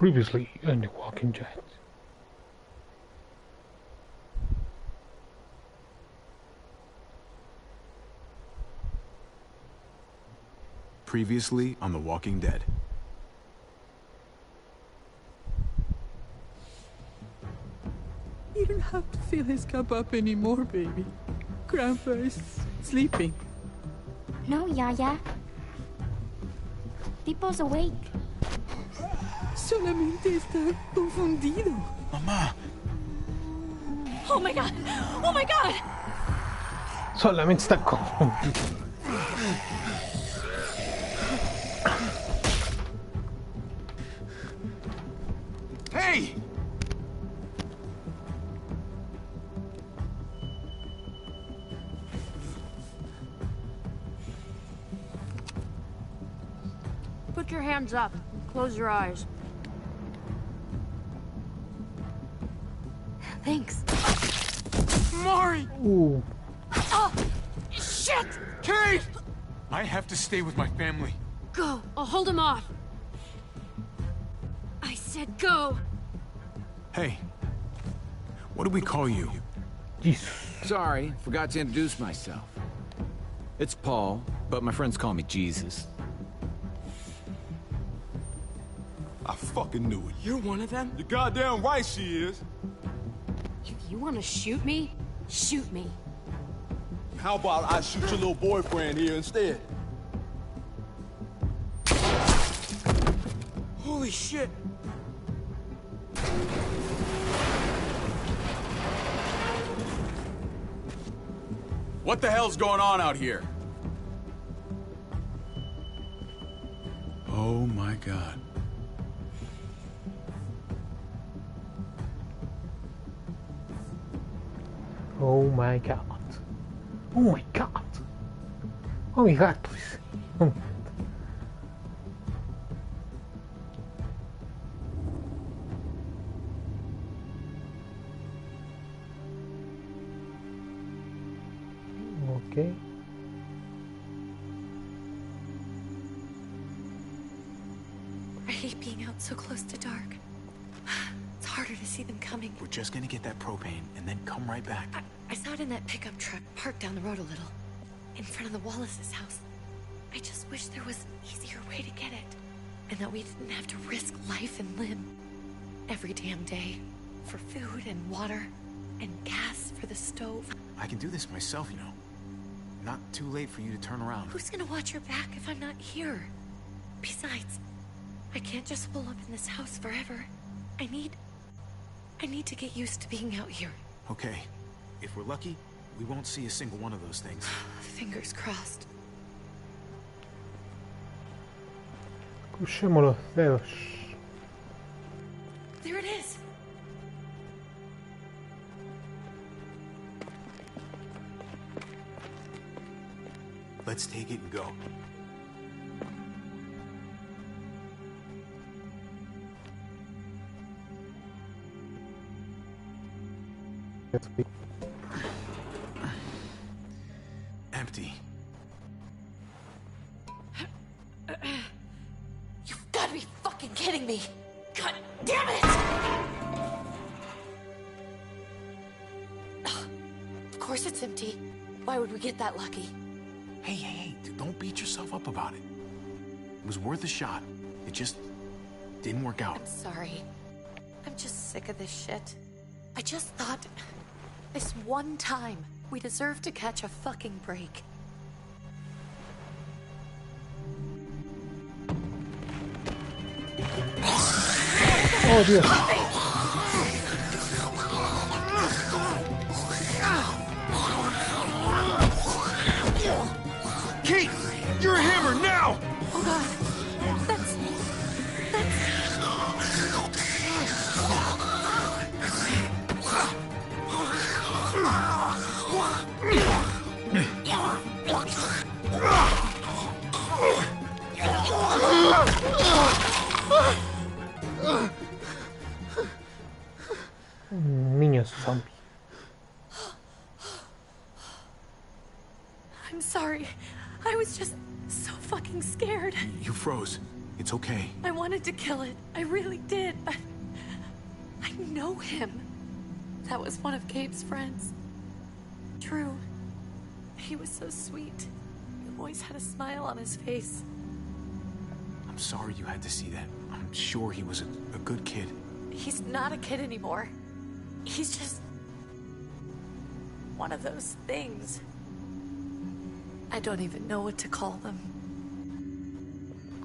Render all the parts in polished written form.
Previously on The Walking Dead. Previously on The Walking Dead. You don't have to fill his cup up anymore, baby. Grandpa is sleeping. No, Yaya. Tipo's awake. Solamente está confundido. Mamá. Oh my god! Oh my god! Solamente está confundido. Hey! Put your hands up. Close your eyes. Thanks. Mari! Ooh. Oh, shit! Kate! I have to stay with my family. Go. I'll hold him off. I said go. Hey. What do we call you? Jesus. Sorry, forgot to introduce myself. It's Paul, but my friends call me Jesus. I fucking knew it. You're one of them? You're goddamn right she is. If you want to shoot me, shoot me. How about I shoot your little boyfriend here instead? Holy shit. What the hell's going on out here? Oh my god. Oh my god. Oh my god. Oh my god, please. Oh. Okay. I hate being out so close to dark. It's harder to see them coming. We're just gonna get that propane and then come right back. I saw it in that pickup truck parked down the road a little, in front of the Wallace's house. I just wish there was an easier way to get it, and that we didn't have to risk life and limb every damn day for food and water and gas for the stove. I can do this myself, you know. Not too late for you to turn around. Who's gonna watch your back if I'm not here? Besides, I can't just pull up in this house forever. I need to get used to being out here. Okay. If we're lucky, we won't see a single one of those things. Fingers crossed. Crucemos los dedos. There it is. Let's take it and go. Empty. You've got to be fucking kidding me. God damn it! Of course it's empty. Why would we get that lucky? Hey, don't beat yourself up about it. It was worth a shot. It just didn't work out. I'm sorry. I'm just sick of this shit. I just thought this one time we deserve to catch a fucking break. Oh Dios. Kate! You're a hammer now! Oh god. That's... Niño zombie. I'm sorry. I was just so fucking scared. You froze. It's okay. I wanted to kill it. I really did, but I know him. That was one of Gabe's friends. Drew. He was so sweet. He always had a smile on his face. I'm sorry you had to see that. I'm sure he was a good kid. He's not a kid anymore. He's just one of those things. I don't even know what to call them.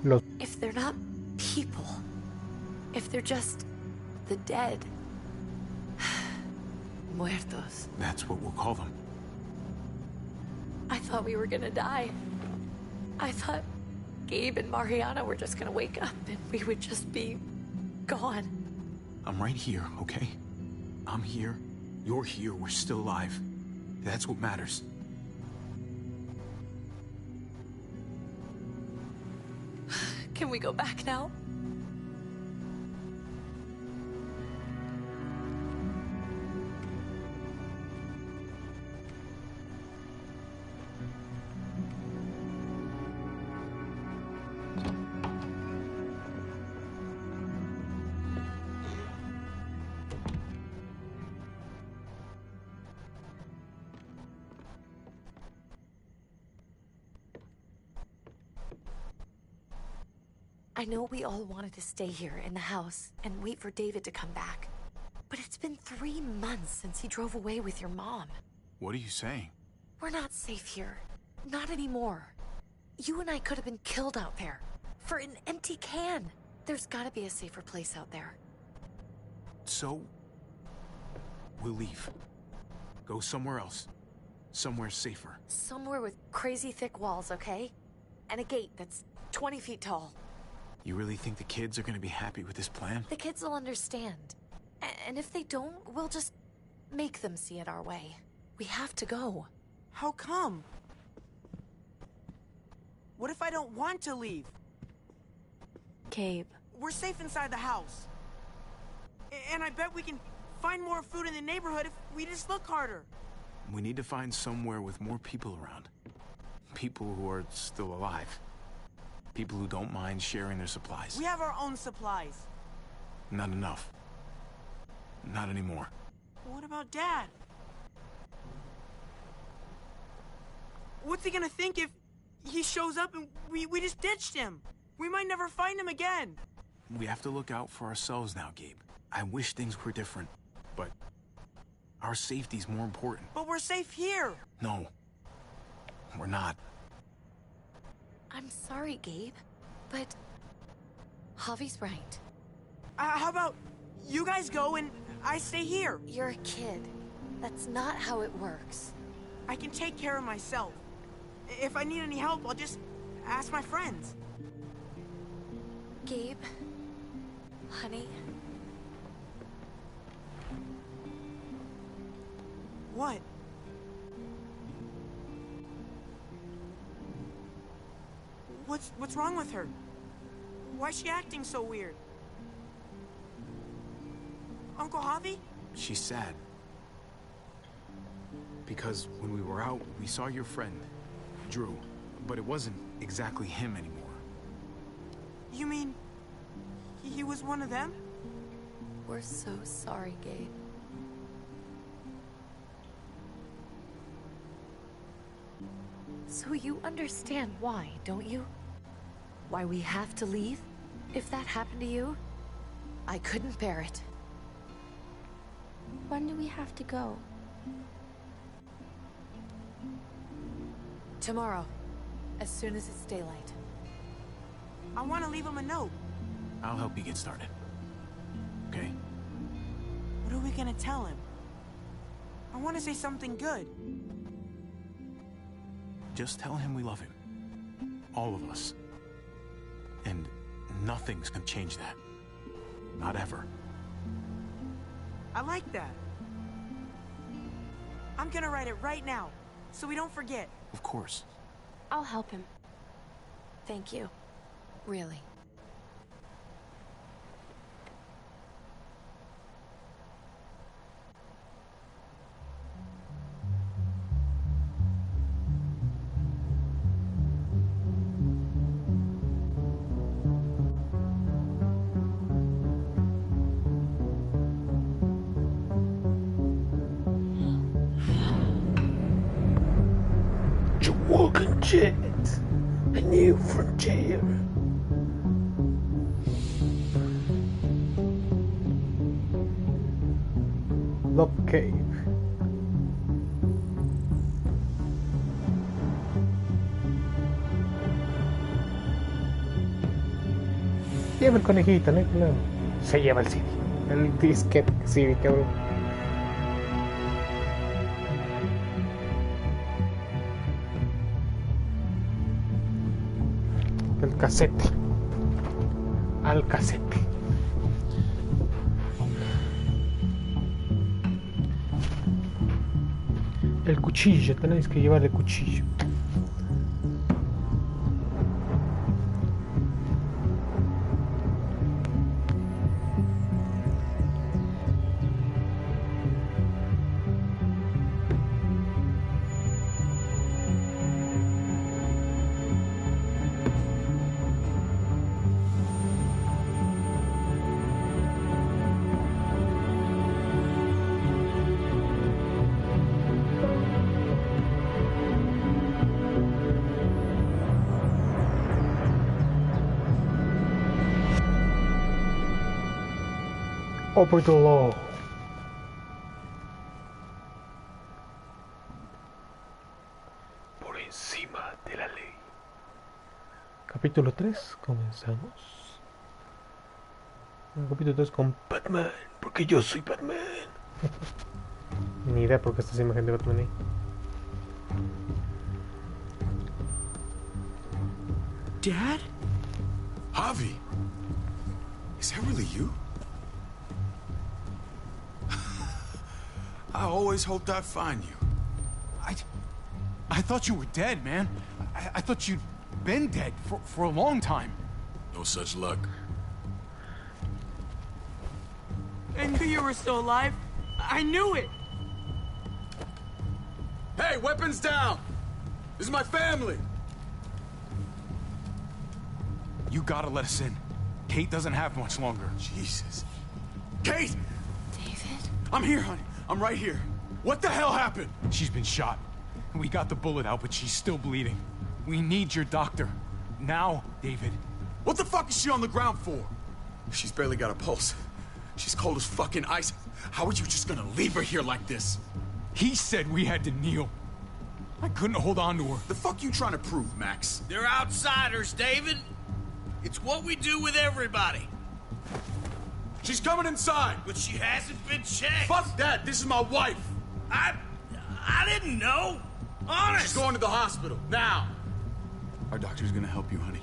Los If they're not people, if they're just the dead, muertos. That's what we'll call them. I thought we were gonna die. I thought Gabe and Mariana were just gonna wake up and we would just be gone. I'm right here, okay? I'm here. You're here. We're still alive. That's what matters. Can we go back now? I know we all wanted to stay here in the house and wait for David to come back. But it's been 3 months since he drove away with your mom. What are you saying? We're not safe here. Not anymore. You and I could have been killed out there. For an empty can. There's gotta be a safer place out there. So, we'll leave. Go somewhere else. Somewhere safer. Somewhere with crazy thick walls, okay? And a gate that's 20 feet tall. You really think the kids are gonna be happy with this plan? The kids will understand. And if they don't, we'll just make them see it our way. We have to go. How come? What if I don't want to leave? Gabe. We're safe inside the house. And I bet we can find more food in the neighborhood if we just look harder. We need to find somewhere with more people around. People who are still alive. People who don't mind sharing their supplies. We have our own supplies. Not enough. Not anymore. What about Dad? What's he gonna think if he shows up and we just ditched him? We might never find him again. We have to look out for ourselves now, Gabe. I wish things were different, but our safety's more important. But we're safe here. No, we're not. I'm sorry, Gabe, but Javi's right. How about you guys go and I stay here? You're a kid. That's not how it works. I can take care of myself. If I need any help, I'll just ask my friends. Gabe, honey. What? What's wrong with her? Why is she acting so weird? Uncle Javi? She's sad. Because when we were out, we saw your friend, Drew. But it wasn't exactly him anymore. You mean he was one of them? We're so sorry, Gabe. So you understand why, don't you? Why we have to leave? If that happened to you, I couldn't bear it. When do we have to go? Tomorrow, as soon as it's daylight. I want to leave him a note. I'll help you get started. Okay? What are we gonna tell him? I want to say something good. Just tell him we love him. All of us. And nothing's gonna change that. Not ever. I like that. I'm gonna write it right now, so we don't forget. Of course. I'll help him. Thank you. Really. can jet. A new frontier. Love Cave. Lleva el conejito, ¿no? Claro. Se lleva el CD. El disquete CD, cabrón. El casete. Al casete. El cuchillo, tenéis que llevar el cuchillo. Over the law. Por encima de la ley. Capítulo 3, comenzamos. Capítulo 3 con Batman, porque yo soy Batman. Ni idea por qué está esa imagen de Batman ahí. Dad? Javi, is that really you? I always hoped I'd find you. I thought you were dead, man. I thought you'd been dead for a long time. No such luck. I knew you were still alive. I knew it. Hey, weapons down! This is my family! You gotta let us in. Kate doesn't have much longer. Jesus. Kate! David? I'm here, honey. I'm right here. What the hell happened? She's been shot. We got the bullet out, but she's still bleeding. We need your doctor. Now, David. What the fuck is she on the ground for? She's barely got a pulse. She's cold as fucking ice. How are you just gonna leave her here like this? He said we had to kneel. I couldn't hold on to her. The fuck you trying to prove, Max? They're outsiders, David. It's what we do with everybody. She's coming inside. But she hasn't been checked. Fuck that. This is my wife. I didn't know. Honest. She's going to the hospital. Now. Our doctor's gonna help you, honey.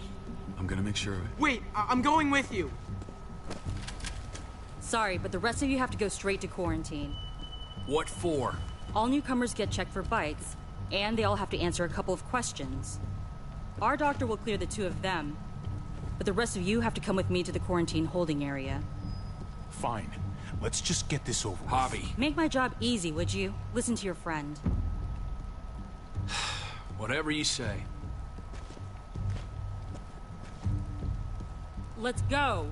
I'm gonna make sure of it. Wait, I'm going with you. Sorry, but the rest of you have to go straight to quarantine. What for? All newcomers get checked for bites, and they all have to answer a couple of questions. Our doctor will clear the two of them, but the rest of you have to come with me to the quarantine holding area. Fine. Let's just get this over with. Javi. Make my job easy, would you? Listen to your friend. Whatever you say. Let's go.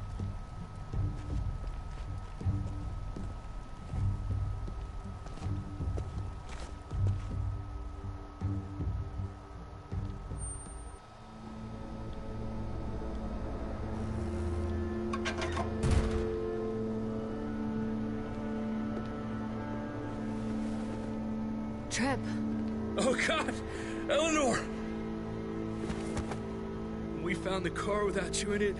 Trip. Oh, God! Eleanor! When we found the car without you in it,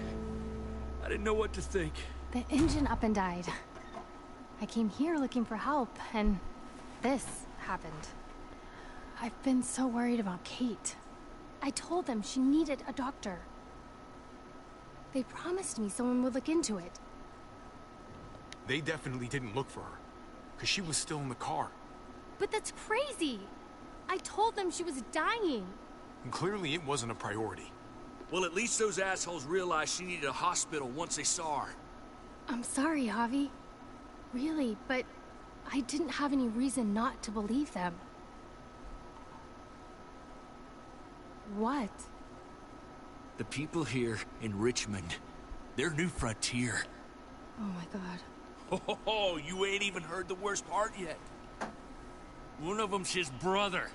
I didn't know what to think. The engine up and died. I came here looking for help, and this happened. I've been so worried about Kate. I told them she needed a doctor. They promised me someone would look into it. They definitely didn't look for her, because she was still in the car. But that's crazy! I told them she was dying. And clearly it wasn't a priority. Well, at least those assholes realized she needed a hospital once they saw her. I'm sorry, Javi. Really, but I didn't have any reason not to believe them. What? The people here in Richmond, their new frontier. Oh my god. Oh, you ain't even heard the worst part yet. One of them's his brother.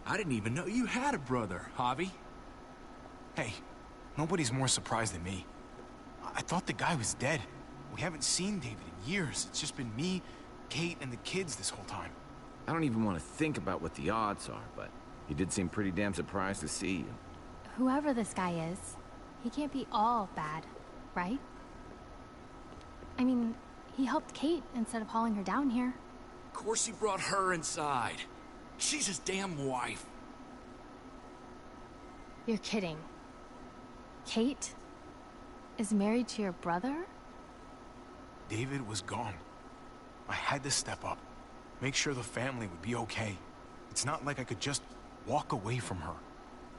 I didn't even know you had a brother, Javi. Hey, nobody's more surprised than me. I thought the guy was dead. We haven't seen David in years. It's just been me, Kate, and the kids this whole time. I don't even want to think about what the odds are, but he did seem pretty damn surprised to see you. Whoever this guy is, he can't be all bad, right? I mean, he helped Kate instead of hauling her down here. Of course he brought her inside. She's his damn wife. You're kidding. Kate is married to your brother? David was gone. I had to step up, make sure the family would be okay. It's not like I could just walk away from her,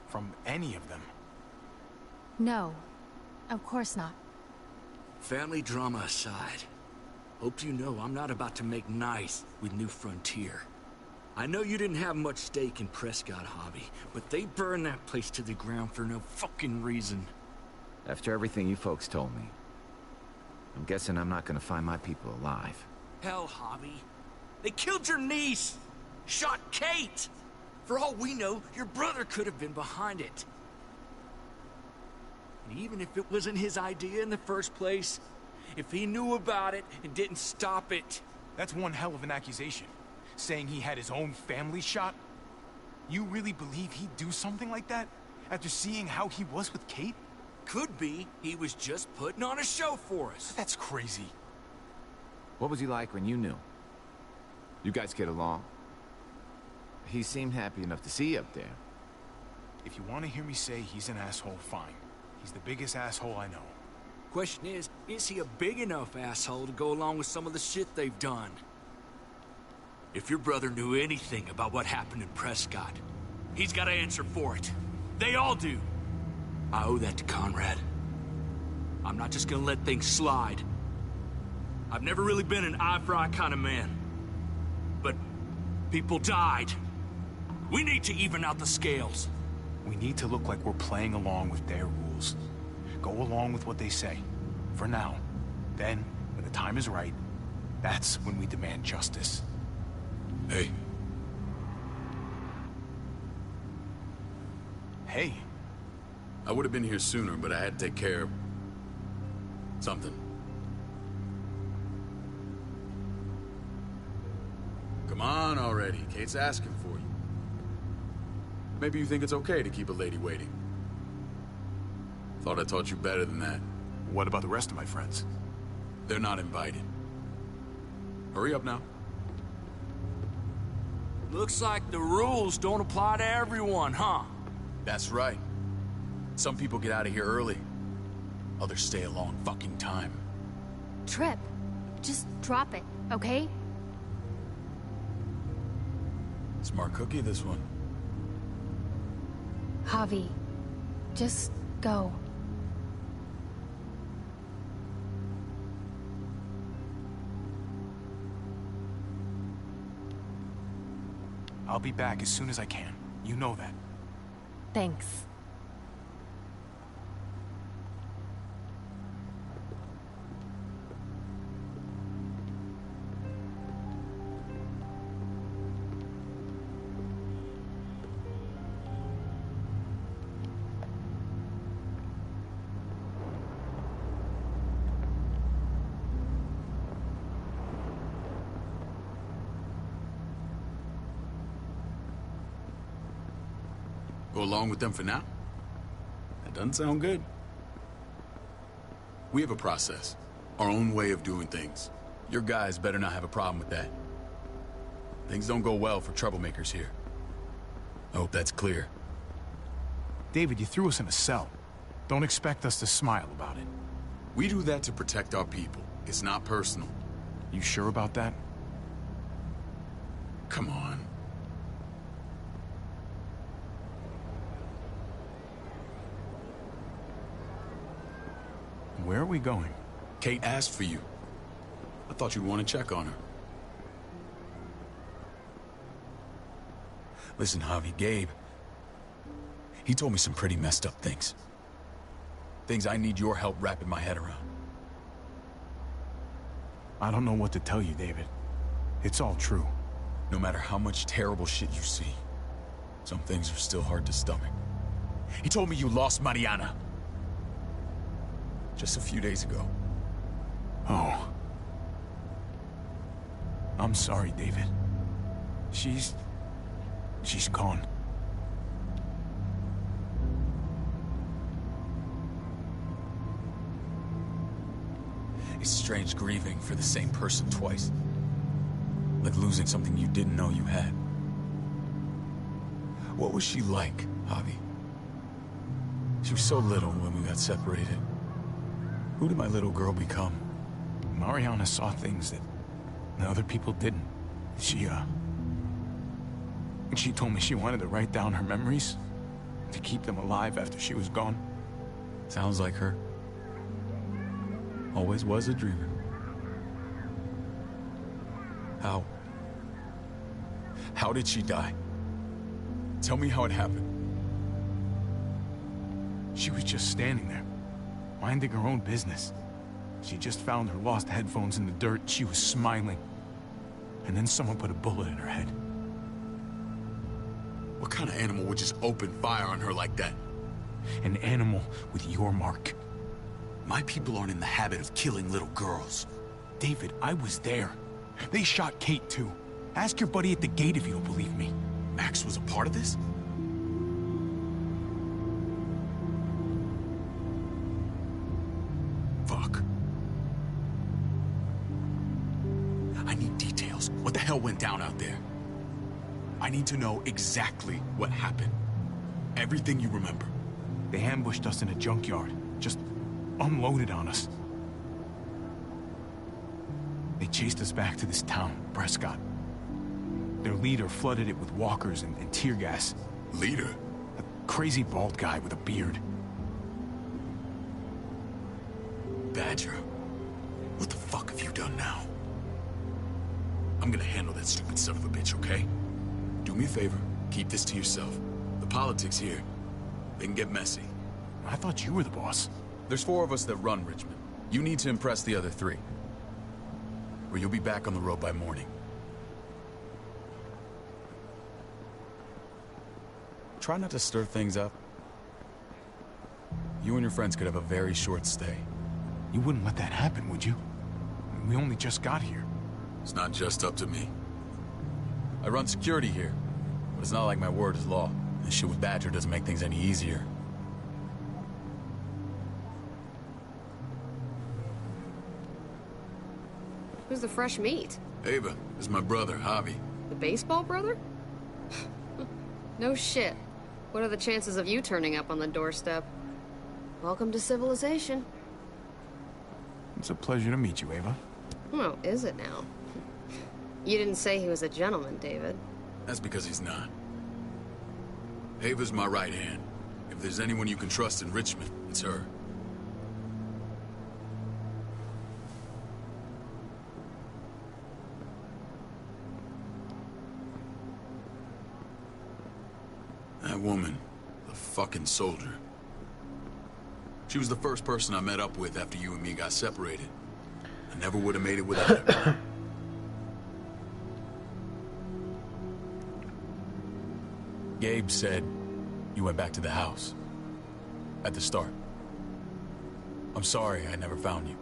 from any of them. No, of course not. Family drama aside, hope you know I'm not about to make nice with New Frontier. I know you didn't have much stake in Prescott, Javi, but they burned that place to the ground for no fucking reason. After everything you folks told me, I'm guessing I'm not gonna find my people alive. Hell, Javi. They killed your niece! Shot Kate! For all we know, your brother could have been behind it. And even if it wasn't his idea in the first place, if he knew about it and didn't stop it... That's one hell of an accusation. Saying he had his own family shot? You really believe he'd do something like that? After seeing how he was with Kate? Could be he was just putting on a show for us. That's crazy. What was he like when you knew? You guys get along? He seemed happy enough to see you up there. If you want to hear me say he's an asshole, fine. He's the biggest asshole I know. Question is he a big enough asshole to go along with some of the shit they've done? If your brother knew anything about what happened in Prescott, he's got to answer for it. They all do. I owe that to Conrad. I'm not just gonna let things slide. I've never really been an eye-for-eye kind of man. But people died. We need to even out the scales. We need to look like we're playing along with their rules. Go along with what they say. For now. Then, when the time is right, that's when we demand justice. Hey. Hey. I would have been here sooner, but I had to take care of... something. Come on already. Kate's asking for you. Maybe you think it's okay to keep a lady waiting. Thought I taught you better than that. What about the rest of my friends? They're not invited. Hurry up now. Looks like the rules don't apply to everyone, huh? That's right. Some people get out of here early. Others stay a long fucking time. Trip, just drop it, okay? Smart cookie, this one. Javi, just go. I'll be back as soon as I can. You know that. Thanks. Go along with them for now? That doesn't sound good. We have a process. Our own way of doing things. Your guys better not have a problem with that. Things don't go well for troublemakers here. I hope that's clear. David, you threw us in a cell. Don't expect us to smile about it. We do that to protect our people. It's not personal. You sure about that? Come on. Where are we going? Kate asked for you. I thought you'd want to check on her. Listen, Javi, Gabe... he told me some pretty messed up things. Things I need your help wrapping my head around. I don't know what to tell you, David. It's all true. No matter how much terrible shit you see, Some things are still hard to stomach. He told me you lost Mariana. Just a few days ago. Oh. I'm sorry, David. She's gone. It's strange grieving for the same person twice. Like losing something you didn't know you had. What was she like, Javi? She was so little when we got separated. Who did my little girl become? Mariana saw things that other people didn't. She told me she wanted to write down her memories to keep them alive after she was gone. Sounds like her. Always was a dreamer. How did she die? Tell me how it happened. She was just standing there, minding her own business. She just found her lost headphones in the dirt. She was smiling. And then someone put a bullet in her head. What kind of animal would just open fire on her like that? An animal with your mark. My people aren't in the habit of killing little girls. David, I was there. They shot Kate too. Ask your buddy at the gate if you don't believe me. Max was a part of this? Fuck. I need details. What the hell went down out there? I need to know exactly what happened. Everything you remember. They ambushed us in a junkyard. Just unloaded on us. They chased us back to this town, Prescott. Their leader flooded it with walkers and tear gas. Leader? A crazy bald guy with a beard. Badger, what the fuck have you done now? I'm gonna handle that stupid son of a bitch, okay? Do me a favor, keep this to yourself. The politics here, they can get messy. I thought you were the boss. There's 4 of us that run Richmond. You need to impress the other 3. Or you'll be back on the road by morning. Try not to stir things up. You and your friends could have a very short stay. You wouldn't let that happen, would you? We only just got here. It's not just up to me. I run security here, but it's not like my word is law. This shit with Badger doesn't make things any easier. Who's the fresh meat? Ava, this is my brother, Javi. The baseball brother? No shit. What are the chances of you turning up on the doorstep? Welcome to civilization. It's a pleasure to meet you, Ava. Oh, is it now? You didn't say he was a gentleman, David. That's because he's not. Ava's my right hand. If there's anyone you can trust in Richmond, it's her. That woman, the fucking soldier. She was the first person I met up with after you and me got separated. I never would have made it without her. Gabe said you went back to the house. At the start. I'm sorry I never found you.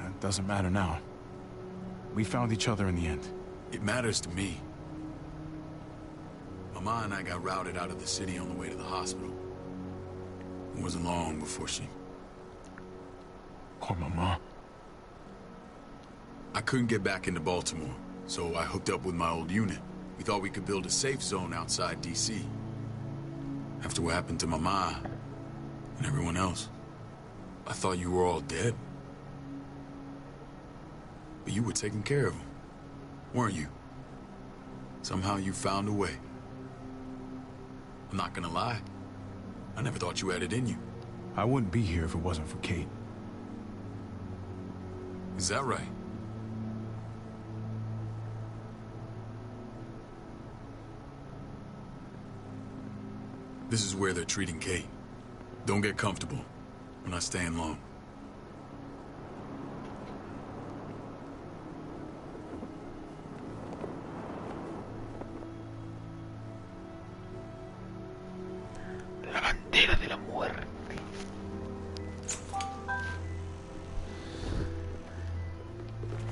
It doesn't matter now. We found each other in the end. It matters to me. Mama and I got routed out of the city on the way to the hospital. It wasn't long before she... Poor Mama. I couldn't get back into Baltimore, so I hooked up with my old unit. We thought we could build a safe zone outside D.C. After what happened to Mama and everyone else, I thought you were all dead. But you were taking care of them, weren't you? Somehow you found a way. I'm not gonna lie. I never thought you had it in you. I wouldn't be here if it wasn't for Kate. Is that right? This is where they're treating Kate. Don't get comfortable. We're not staying long.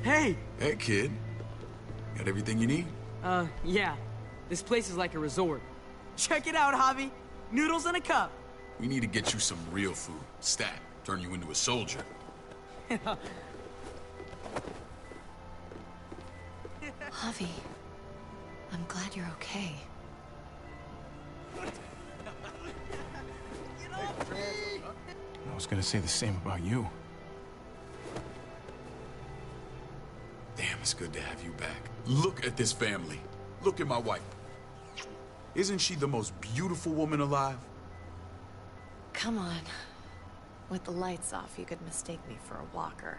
Hey! Hey, kid. Got everything you need? Yeah. This place is like a resort. Check it out, Javi. Noodles in a cup. We need to get you some real food. Stat. Turn you into a soldier. Javi, I'm glad you're okay. I was gonna say the same about you. Damn, it's good to have you back. Look at this family. Look at my wife. Isn't she the most beautiful woman alive? Come on. With the lights off, you could mistake me for a walker.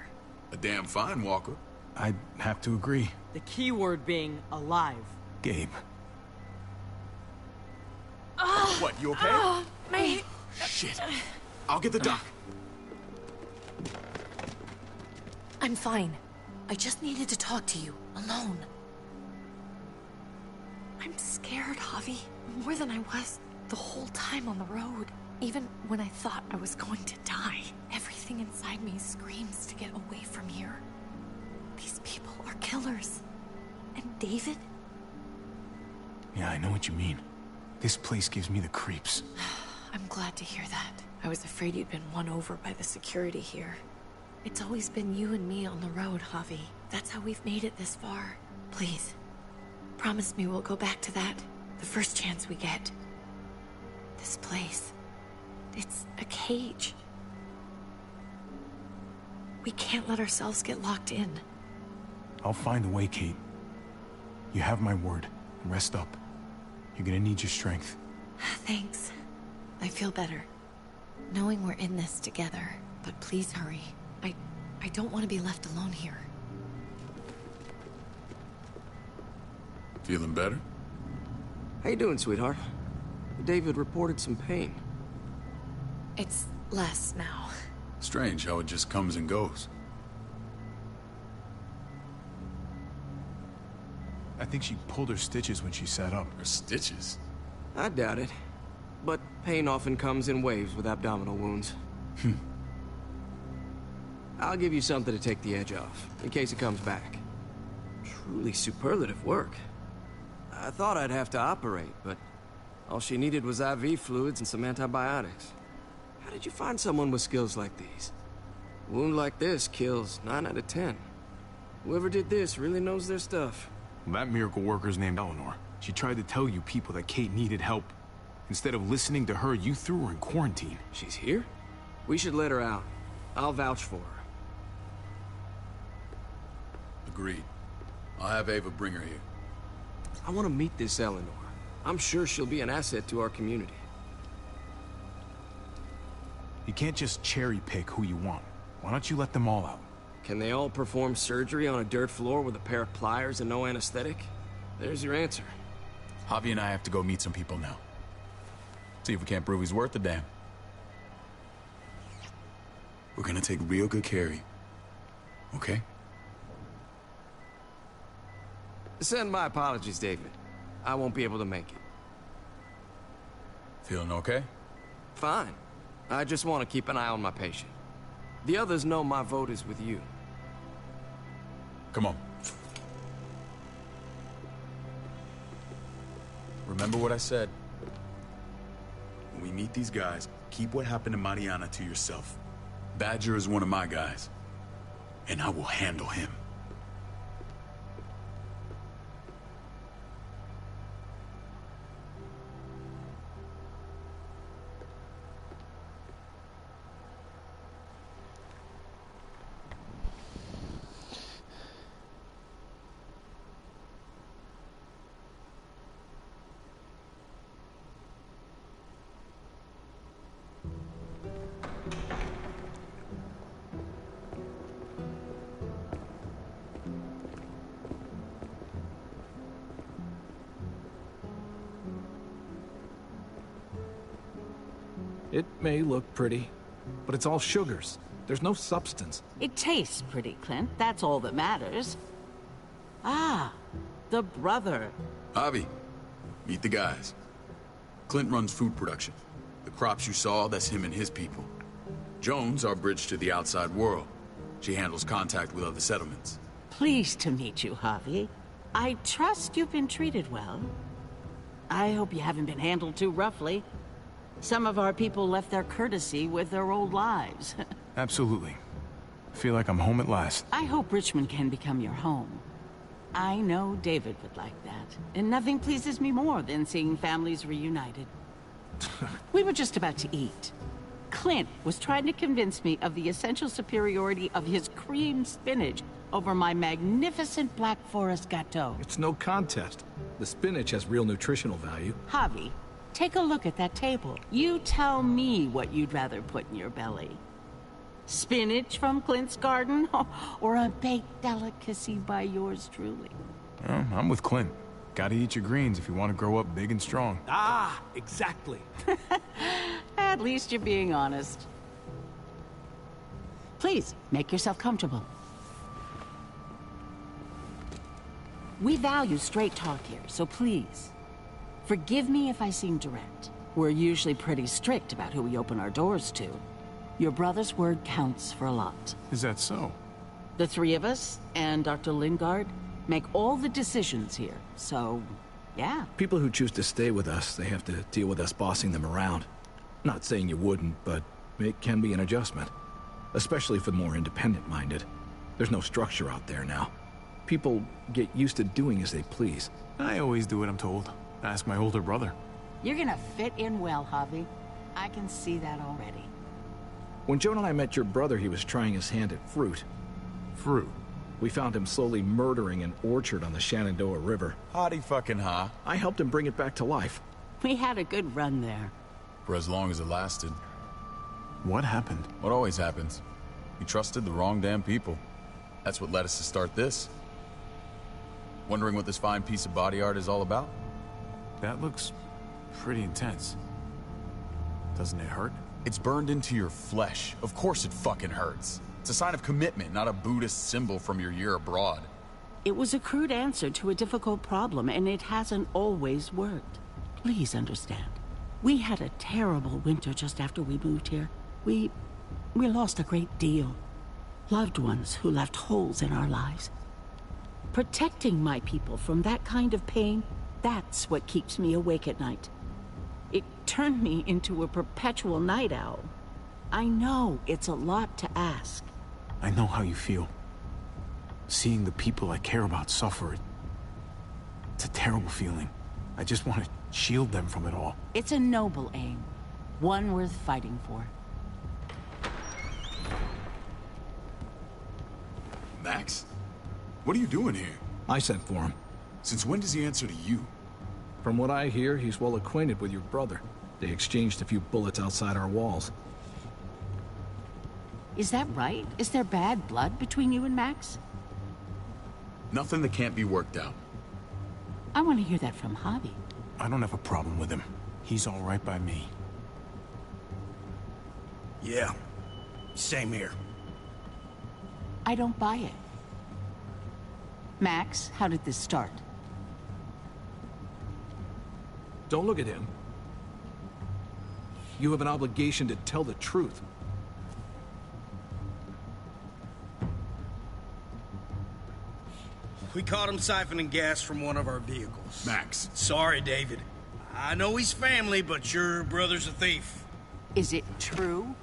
A damn fine walker. I'd have to agree. The key word being alive. Gabe. What, you okay? My... Shit. I'll get the doc. I'm fine. I just needed to talk to you, alone. I'm scared, Javi. More than I was the whole time on the road. Even when I thought I was going to die. Everything inside me screams to get away from here. These people are killers. And David? Yeah, I know what you mean. This place gives me the creeps. I'm glad to hear that. I was afraid you'd been won over by the security here. It's always been you and me on the road, Javi. That's how we've made it this far. Please, promise me we'll go back to that the first chance we get. This place, it's a cage. We can't let ourselves get locked in. I'll find a way, Kate. You have my word. Rest up. You're gonna need your strength. Thanks. I feel better. Knowing we're in this together. But please hurry. I don't want to be left alone here. Feeling better? How you doing, sweetheart? David reported some pain. It's less now. Strange how it just comes and goes. I think she pulled her stitches when she sat up. Her stitches? I doubt it. But pain often comes in waves with abdominal wounds. I'll give you something to take the edge off, in case it comes back. Truly superlative work. I thought I'd have to operate, but all she needed was IV fluids and some antibiotics. How did you find someone with skills like these? A wound like this kills 9 out of 10. Whoever did this really knows their stuff. Well, that miracle worker's named Eleanor. She tried to tell you people that Kate needed help. Instead of listening to her, you threw her in quarantine. She's here? We should let her out. I'll vouch for her. Agreed. I'll have Ava bring her here. I want to meet this Eleanor. I'm sure she'll be an asset to our community. You can't just cherry pick who you want. Why don't you let them all out? Can they all perform surgery on a dirt floor with a pair of pliers and no anesthetic? There's your answer. Javi and I have to go meet some people now. See if we can't prove he's worth the damn. We're gonna take real good care of you. Okay? Send my apologies, David. I won't be able to make it. Feeling okay? Fine. I just want to keep an eye on my patient. The others know my vote is with you. Come on. Remember what I said. When we meet these guys, keep what happened to Mariana to yourself. Badger is one of my guys, and I will handle him. It may look pretty, but it's all sugars. There's no substance. It tastes pretty, Clint. That's all that matters. Ah, the brother. Javi, meet the guys. Clint runs food production. The crops you saw, that's him and his people. Jones, our bridge to the outside world. She handles contact with other settlements. Pleased to meet you, Javi. I trust you've been treated well. I hope you haven't been handled too roughly. Some of our people left their courtesy with their old lives. Absolutely. Feel like I'm home at last. I hope Richmond can become your home. I know David would like that, and nothing pleases me more than seeing families reunited. We were just about to eat. Clint was trying to convince me of the essential superiority of his creamed spinach over my magnificent Black Forest gâteau. It's no contest. The spinach has real nutritional value. Javi, take a look at that table. You tell me what you'd rather put in your belly. Spinach from Clint's garden, or a baked delicacy by yours truly? I'm with Clint. Gotta eat your greens if you want to grow up big and strong. Ah, exactly. At least you're being honest. Please, make yourself comfortable. We value straight talk here, so please, forgive me if I seem direct. We're usually pretty strict about who we open our doors to. Your brother's word counts for a lot. Is that so? The three of us and Dr. Lingard make all the decisions here, so, yeah. People who choose to stay with us, they have to deal with us bossing them around. Not saying you wouldn't, but it can be an adjustment. Especially for the more independent-minded. There's no structure out there now. People get used to doing as they please. I always do what I'm told. Ask my older brother. You're gonna fit in well, Javi. I can see that already. When Joan and I met your brother, he was trying his hand at fruit. Fruit? We found him slowly murdering an orchard on the Shenandoah River. Howdy fucking ha. I helped him bring it back to life. We had a good run there. For as long as it lasted. What happened? What always happens. We trusted the wrong damn people. That's what led us to start this. Wondering what this fine piece of body art is all about? That looks pretty intense. Doesn't it hurt? It's burned into your flesh. Of course it fucking hurts. It's a sign of commitment, not a Buddhist symbol from your year abroad. It was a crude answer to a difficult problem, and it hasn't always worked. Please understand. We had a terrible winter just after we moved here. We lost a great deal. Loved ones who left holes in our lives. Protecting my people from that kind of pain, that's what keeps me awake at night. It turned me into a perpetual night owl. I know it's a lot to ask. I know how you feel. Seeing the people I care about suffer, it's a terrible feeling. I just want to shield them from it all. It's a noble aim. One worth fighting for. Max? What are you doing here? I sent for him. Since when does he answer to you? From what I hear, he's well acquainted with your brother. They exchanged a few bullets outside our walls. Is that right? Is there bad blood between you and Max? Nothing that can't be worked out. I want to hear that from Javi. I don't have a problem with him. He's all right by me. Yeah, same here. I don't buy it. Max, how did this start? Don't look at him. You have an obligation to tell the truth. We caught him siphoning gas from one of our vehicles. Max. Sorry, David. I know he's family, but your brother's a thief. Is it true?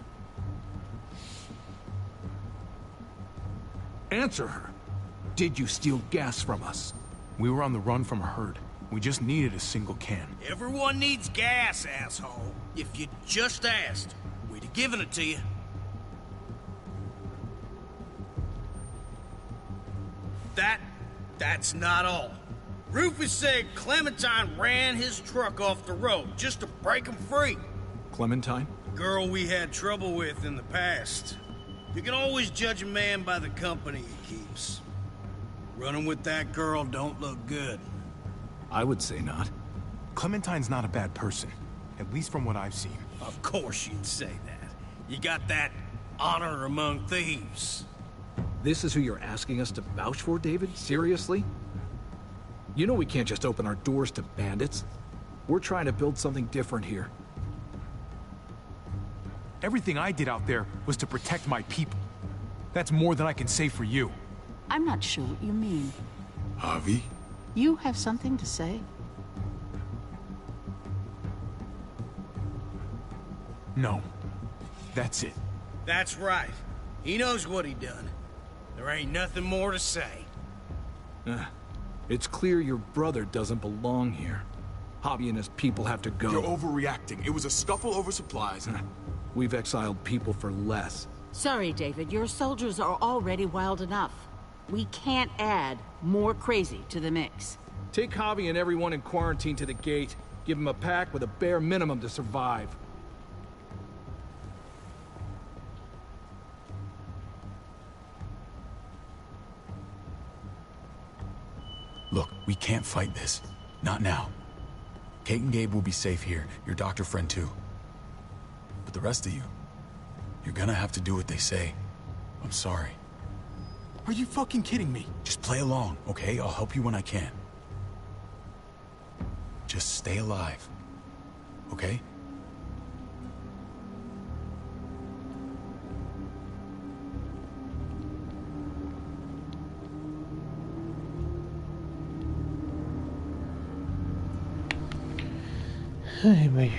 Answer her. Did you steal gas from us? We were on the run from a herd. We just needed a single can. Everyone needs gas, asshole. If you just asked, we'd have given it to you. That's not all. Rufus said Clementine ran his truck off the road just to break him free. Clementine? Girl we had trouble with in the past. You can always judge a man by the company he keeps. Running with that girl don't look good. I would say not. Clementine's not a bad person, at least from what I've seen. Of course you'd say that. You got that honor among thieves. This is who you're asking us to vouch for, David? Seriously? You know we can't just open our doors to bandits. We're trying to build something different here. Everything I did out there was to protect my people. That's more than I can say for you. I'm not sure what you mean. Javi? You have something to say? No. That's it. That's right. He knows what he done. There ain't nothing more to say. It's clear your brother doesn't belong here. Javi and his people have to go. You're overreacting. It was a scuffle over supplies. We've exiled people for less. Sorry, David. Your soldiers are already wild enough. We can't add more crazy to the mix. Take Javi and everyone in quarantine to the gate. Give them a pack with a bare minimum to survive. Look, we can't fight this. Not now. Kate and Gabe will be safe here. Your doctor friend too. But the rest of you, you're gonna have to do what they say. I'm sorry. Are you fucking kidding me? Just play along, okay? I'll help you when I can. Just stay alive. Okay? Ay, güey.